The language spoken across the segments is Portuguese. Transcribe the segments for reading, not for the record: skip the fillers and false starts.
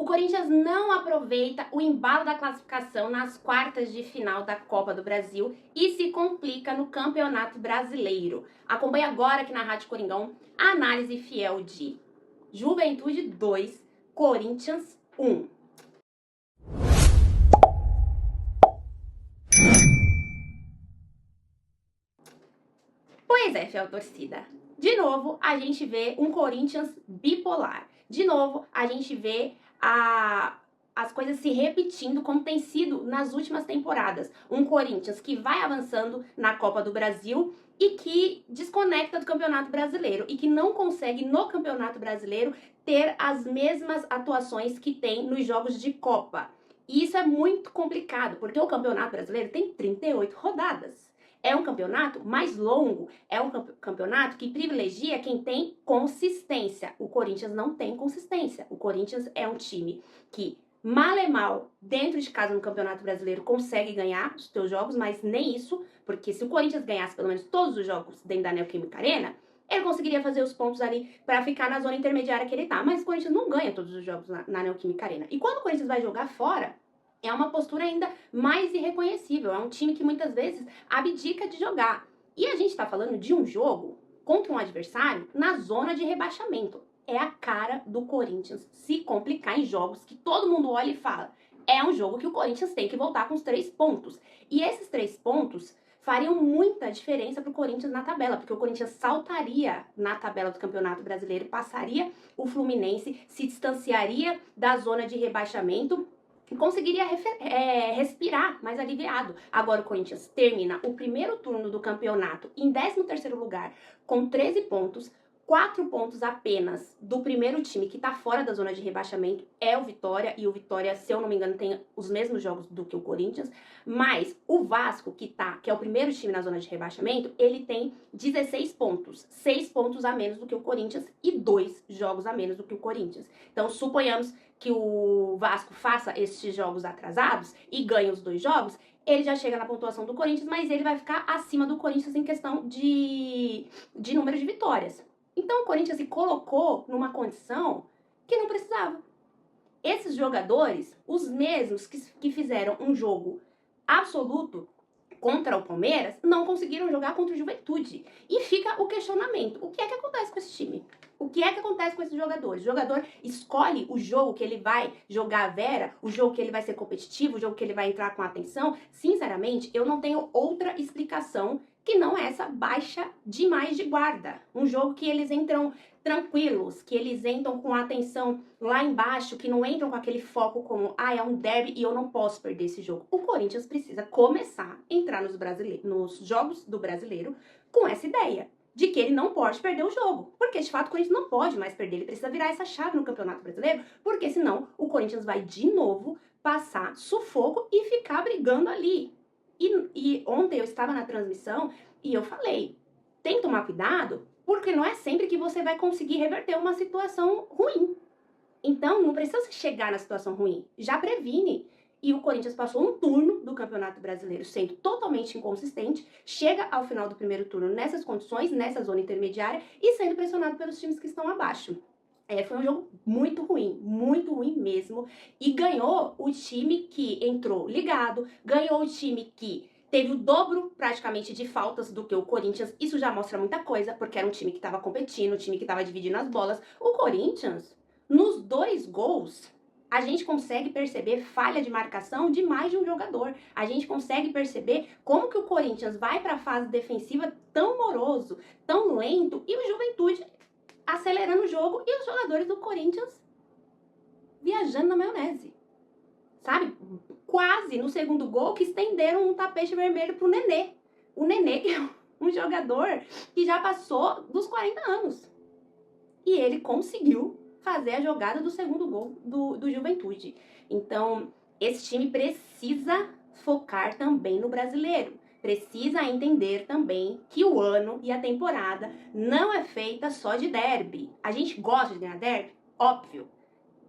O Corinthians não aproveita o embalo da classificação nas quartas de final da Copa do Brasil e se complica no Campeonato Brasileiro. Acompanhe agora aqui na Rádio Coringão a análise fiel de Juventude 2, Corinthians 1. Pois é, fiel torcida. De novo, a gente vê um Corinthians bipolar. De novo, a gente vê as coisas se repetindo como tem sido nas últimas temporadas. Um Corinthians que vai avançando na Copa do Brasil e que desconecta do Campeonato Brasileiro e que não consegue no Campeonato Brasileiro ter as mesmas atuações que tem nos jogos de Copa. E isso é muito complicado, porque o Campeonato Brasileiro tem 38 rodadas. É um campeonato mais longo, é um campeonato que privilegia quem tem consistência. O Corinthians não tem consistência. O Corinthians é um time que, mal e mal, dentro de casa no Campeonato Brasileiro, consegue ganhar os seus jogos, mas nem isso, porque se o Corinthians ganhasse pelo menos todos os jogos dentro da Neoquímica Arena, ele conseguiria fazer os pontos ali para ficar na zona intermediária que ele tá. Mas o Corinthians não ganha todos os jogos na Neoquímica Arena. E quando o Corinthians vai jogar fora, é uma postura ainda mais irreconhecível. É um time que muitas vezes abdica de jogar. E a gente está falando de um jogo contra um adversário na zona de rebaixamento. É a cara do Corinthians se complicar em jogos que todo mundo olha e fala: é um jogo que o Corinthians tem que voltar com os 3 pontos. E esses 3 pontos fariam muita diferença para o Corinthians na tabela, porque o Corinthians saltaria na tabela do Campeonato Brasileiro, passaria o Fluminense, se distanciaria da zona de rebaixamento e conseguiria respirar mais aliviado. Agora o Corinthians termina o primeiro turno do campeonato em 13º lugar, com 13 pontos, 4 pontos apenas do primeiro time que tá fora da zona de rebaixamento, é o Vitória, e o Vitória, se eu não me engano, tem os mesmos jogos do que o Corinthians, mas o Vasco, que é o primeiro time na zona de rebaixamento, ele tem 16 pontos, 6 pontos a menos do que o Corinthians e 2 jogos a menos do que o Corinthians. Então, suponhamos que o Vasco faça esses jogos atrasados e ganhe os 2 jogos, ele já chega na pontuação do Corinthians, mas ele vai ficar acima do Corinthians em questão de número de vitórias. Então o Corinthians se colocou numa condição que não precisava. Esses jogadores, os mesmos que fizeram um jogo absoluto contra o Palmeiras, não conseguiram jogar contra o Juventude. E fica o questionamento: o que é que acontece com esse time? O que é que acontece com esses jogadores? O jogador escolhe o jogo que ele vai jogar a Vera, o jogo que ele vai ser competitivo, o jogo que ele vai entrar com atenção. Sinceramente, eu não tenho outra explicação que não essa baixa demais de guarda. Um jogo que eles entram tranquilos, que eles entram com a atenção lá embaixo, que não entram com aquele foco como: é um derby e eu não posso perder esse jogo. O Corinthians precisa começar a entrar nos jogos do Brasileiro com essa ideia de que ele não pode perder o jogo. Porque, de fato, o Corinthians não pode mais perder. Ele precisa virar essa chave no Campeonato Brasileiro, porque senão o Corinthians vai de novo passar sufoco e ficar brigando ali. E ontem eu estava na transmissão e eu falei: tem que tomar cuidado, porque não é sempre que você vai conseguir reverter uma situação ruim. Então, não precisa chegar na situação ruim, já previne. E o Corinthians passou um turno do Campeonato Brasileiro sendo totalmente inconsistente, chega ao final do primeiro turno nessas condições, nessa zona intermediária, e sendo pressionado pelos times que estão abaixo. Foi um jogo muito ruim mesmo, e ganhou o time que entrou ligado, ganhou o time que teve o dobro praticamente de faltas do que o Corinthians. Isso já mostra muita coisa, porque era um time que estava competindo, um time que estava dividindo as bolas. O Corinthians, nos 2 gols, a gente consegue perceber falha de marcação de mais de um jogador. A gente consegue perceber como que o Corinthians vai para a fase defensiva tão moroso, tão lento, e o Juventude acelerando o jogo e os jogadores do Corinthians viajando na maionese. Sabe? Quase no segundo gol que estenderam um tapete vermelho pro Nenê. O Nenê, que é um jogador que já passou dos 40 anos. E ele conseguiu fazer a jogada do segundo gol do Juventude. Então, esse time precisa focar também no Brasileiro. Precisa entender também que o ano e a temporada não é feita só de derby. A gente gosta de ganhar derby? Óbvio.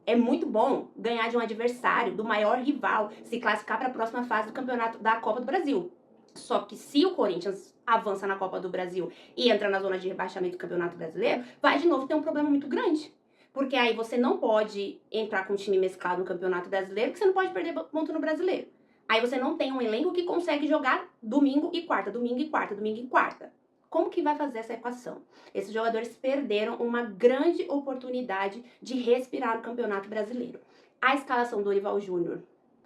É muito bom ganhar de um adversário, do maior rival, se classificar para a próxima fase do campeonato da Copa do Brasil. Só que se o Corinthians avança na Copa do Brasil e entra na zona de rebaixamento do Campeonato Brasileiro, vai de novo ter um problema muito grande. Porque aí você não pode entrar com um time mesclado no Campeonato Brasileiro, porque você não pode perder ponto no Brasileiro. Aí você não tem um elenco que consegue jogar domingo e quarta, domingo e quarta, domingo e quarta. Como que vai fazer essa equação? Esses jogadores perderam uma grande oportunidade de respirar no Campeonato Brasileiro. A escalação do Dorival Júnior,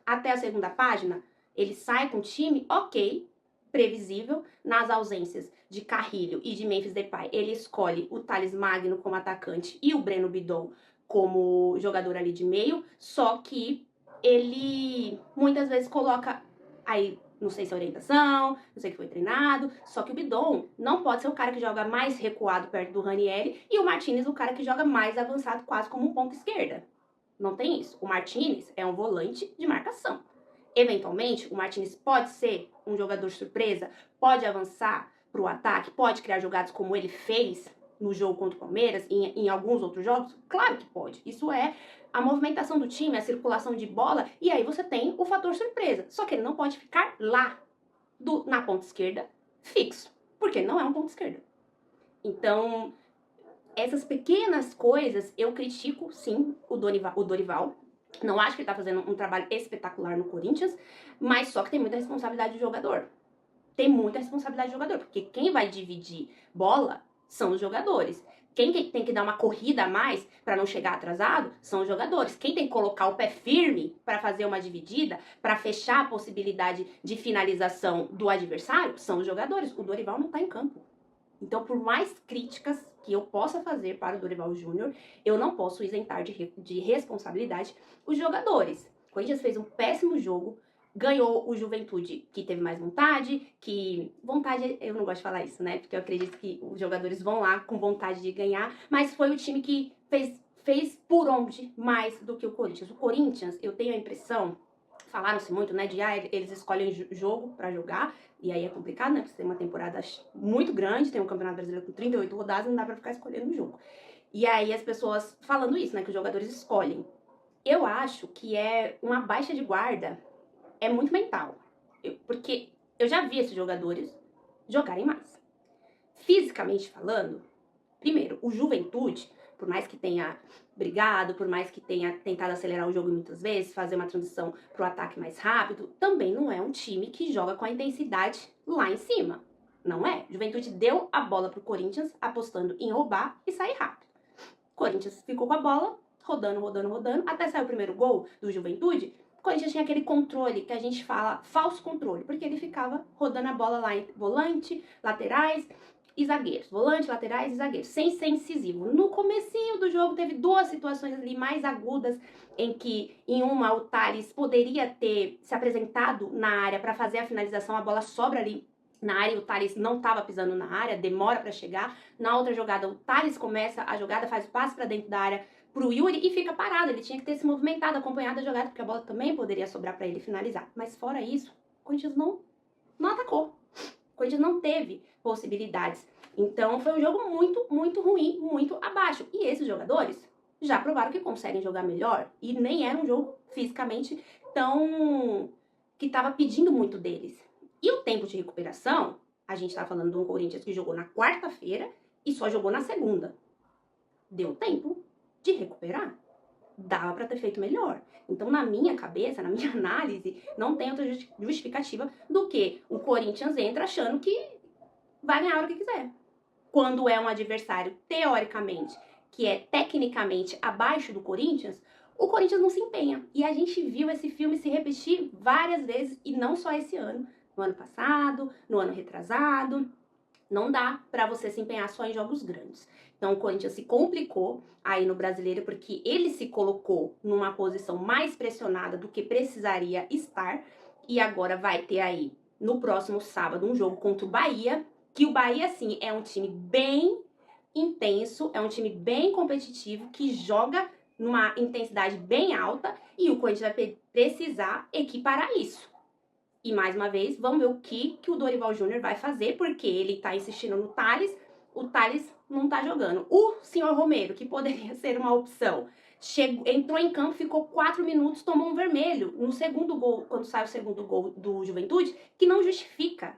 até a segunda página, ele sai com o time, ok, previsível. Nas ausências de Carrilho e de Memphis Depay, ele escolhe o Thales Magno como atacante e o Breno Bidon como jogador ali de meio, só que ele muitas vezes coloca aí, não sei se é orientação, não sei que foi treinado, só que o Bidon não pode ser o cara que joga mais recuado perto do Ranieri e o Martinez o cara que joga mais avançado, quase como um ponta esquerda. Não tem isso. O Martinez é um volante de marcação. Eventualmente, o Martinez pode ser um jogador surpresa, pode avançar para o ataque, pode criar jogadas como ele fez no jogo contra o Palmeiras e em alguns outros jogos? Claro que pode. Isso é a movimentação do time, a circulação de bola, e aí você tem o fator surpresa. Só que ele não pode ficar lá, na ponta esquerda, fixo, porque ele não é um ponta esquerda. Então, essas pequenas coisas, eu critico, sim, o Dorival. Não acho que ele tá fazendo um trabalho espetacular no Corinthians, mas só que tem muita responsabilidade do jogador. Tem muita responsabilidade do jogador, porque quem vai dividir bola são os jogadores. Quem tem que dar uma corrida a mais para não chegar atrasado são os jogadores. Quem tem que colocar o pé firme para fazer uma dividida, para fechar a possibilidade de finalização do adversário, são os jogadores. O Dorival não tá em campo. Então, por mais críticas que eu possa fazer para o Dorival Júnior, eu não posso isentar de responsabilidade os jogadores. O Corinthians fez um péssimo jogo, ganhou o Juventude, que teve mais vontade, que... Vontade, eu não gosto de falar isso, né? Porque eu acredito que os jogadores vão lá com vontade de ganhar, mas foi o time que fez por onde mais do que o Corinthians. O Corinthians, eu tenho a impressão... Falaram-se muito, né, de eles escolhem jogo pra jogar, e aí é complicado, né, porque tem uma temporada muito grande, tem um Campeonato Brasileiro com 38 rodadas, não dá pra ficar escolhendo o jogo. E aí as pessoas falando isso, né, que os jogadores escolhem. Eu acho que é uma baixa de guarda, é muito mental. Porque eu já vi esses jogadores jogarem mais. Fisicamente falando, primeiro, o Juventude, por mais que tenha brigado, por mais que tenha tentado acelerar o jogo muitas vezes, fazer uma transição para o ataque mais rápido, também não é um time que joga com a intensidade lá em cima. Não é. Juventude deu a bola pro Corinthians, apostando em roubar e sair rápido. Corinthians ficou com a bola, rodando, até sair o primeiro gol do Juventude. O Corinthians tinha aquele controle que a gente fala falso controle, porque ele ficava rodando a bola lá em volante, laterais e zagueiros. Volante, laterais e zagueiros, sem ser incisivo. No comecinho do jogo teve duas situações ali mais agudas, em que em uma o Thales poderia ter se apresentado na área para fazer a finalização, a bola sobra ali na área, o Thales não estava pisando na área, demora para chegar. Na outra jogada, o Thales começa a jogada, faz o passe para dentro da área pro Yuri e fica parado. Ele tinha que ter se movimentado, acompanhado a jogada, porque a bola também poderia sobrar para ele finalizar. Mas fora isso, o Corinthians não atacou. O Corinthians não teve possibilidades. Então foi um jogo muito ruim, muito abaixo. E esses jogadores já provaram que conseguem jogar melhor. E nem era um jogo fisicamente tão... que estava pedindo muito deles. E o tempo de recuperação, a gente tá falando de um Corinthians que jogou na quarta-feira e só jogou na segunda. Deu tempo de recuperar. Dava para ter feito melhor. Então, na minha cabeça, na minha análise, não tem outra justificativa do que o Corinthians entra achando que vai ganhar a hora que quiser. Quando é um adversário, teoricamente, que é tecnicamente abaixo do Corinthians, o Corinthians não se empenha. E a gente viu esse filme se repetir várias vezes, e não só esse ano. No ano passado, no ano retrasado. Não dá pra você se empenhar só em jogos grandes. Então o Corinthians se complicou aí no Brasileiro porque ele se colocou numa posição mais pressionada do que precisaria estar. E agora vai ter aí, no próximo sábado, um jogo contra o Bahia, que o Bahia, sim, é um time bem intenso, é um time bem competitivo, que joga numa intensidade bem alta, e o Corinthians vai precisar equiparar isso. E mais uma vez, vamos ver o que o Dorival Júnior vai fazer, porque ele tá insistindo no Thales, o Thales não tá jogando. O senhor Romero, que poderia ser uma opção, entrou em campo, ficou 4 minutos, tomou um vermelho no segundo gol, quando sai o segundo gol do Juventude, que não justifica.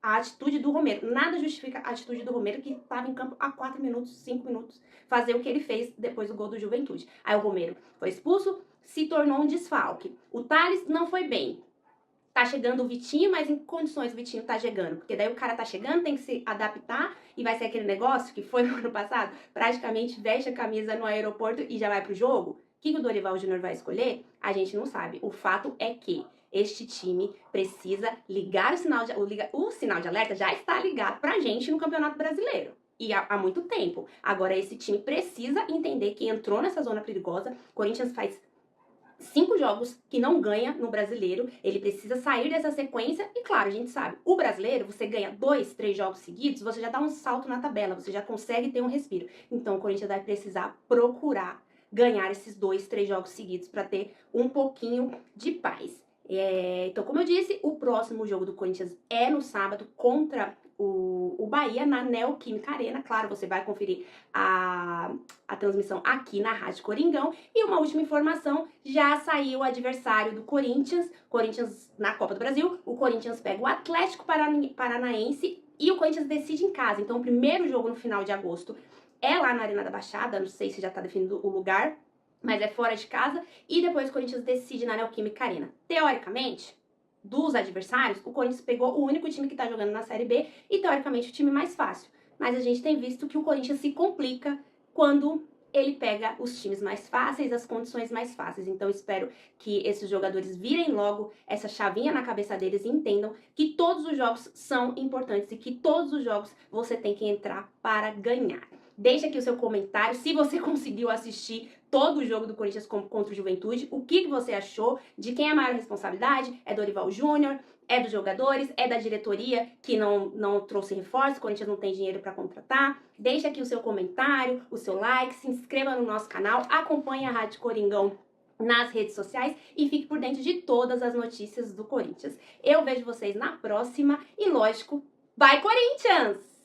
a atitude do Romero. Nada justifica a atitude do Romero, que estava em campo há 4 minutos, 5 minutos, fazer o que ele fez depois do gol do Juventude. Aí o Romero foi expulso, se tornou um desfalque. O Thales não foi bem. Tá chegando o Vitinho, mas em que condições o Vitinho tá chegando? Porque daí o cara tá chegando, tem que se adaptar e vai ser aquele negócio que foi no ano passado, praticamente veste a camisa no aeroporto e já vai pro jogo. O que o Dorival Júnior vai escolher? A gente não sabe. O fato é que este time precisa ligar o sinal de alerta já está ligado pra gente no Campeonato Brasileiro. E há muito tempo. Agora, esse time precisa entender que entrou nessa zona perigosa. O Corinthians faz 5 jogos que não ganha no Brasileiro, ele precisa sair dessa sequência e, claro, a gente sabe, o Brasileiro, você ganha 2, 3 jogos seguidos, você já dá um salto na tabela, você já consegue ter um respiro. Então, o Corinthians vai precisar procurar ganhar esses 2, 3 jogos seguidos para ter um pouquinho de paz. Então, como eu disse, o próximo jogo do Corinthians é no sábado contra o Bahia na Neoquímica Arena. Claro, você vai conferir a transmissão aqui na Rádio Coringão. E uma última informação, já saiu o adversário do Corinthians na Copa do Brasil. O Corinthians pega o Atlético Paranaense e o Corinthians decide em casa. Então, o primeiro jogo no final de agosto é lá na Arena da Baixada, não sei se já tá definido o lugar, mas é fora de casa. E depois o Corinthians decide na Neoquímica Arena. Teoricamente, dos adversários, o Corinthians pegou o único time que tá jogando na Série B e, teoricamente, o time mais fácil. Mas a gente tem visto que o Corinthians se complica quando ele pega os times mais fáceis, as condições mais fáceis. Então, espero que esses jogadores virem logo essa chavinha na cabeça deles e entendam que todos os jogos são importantes e que todos os jogos você tem que entrar para ganhar. Deixa aqui o seu comentário, se você conseguiu assistir todo o jogo do Corinthians contra o Juventude, o que você achou, de quem é a maior responsabilidade, é do Dorival Júnior, é dos jogadores, é da diretoria que não trouxe reforço, o Corinthians não tem dinheiro para contratar. Deixa aqui o seu comentário, o seu like, se inscreva no nosso canal, acompanhe a Rádio Coringão nas redes sociais e fique por dentro de todas as notícias do Corinthians. Eu vejo vocês na próxima e, lógico, vai Corinthians!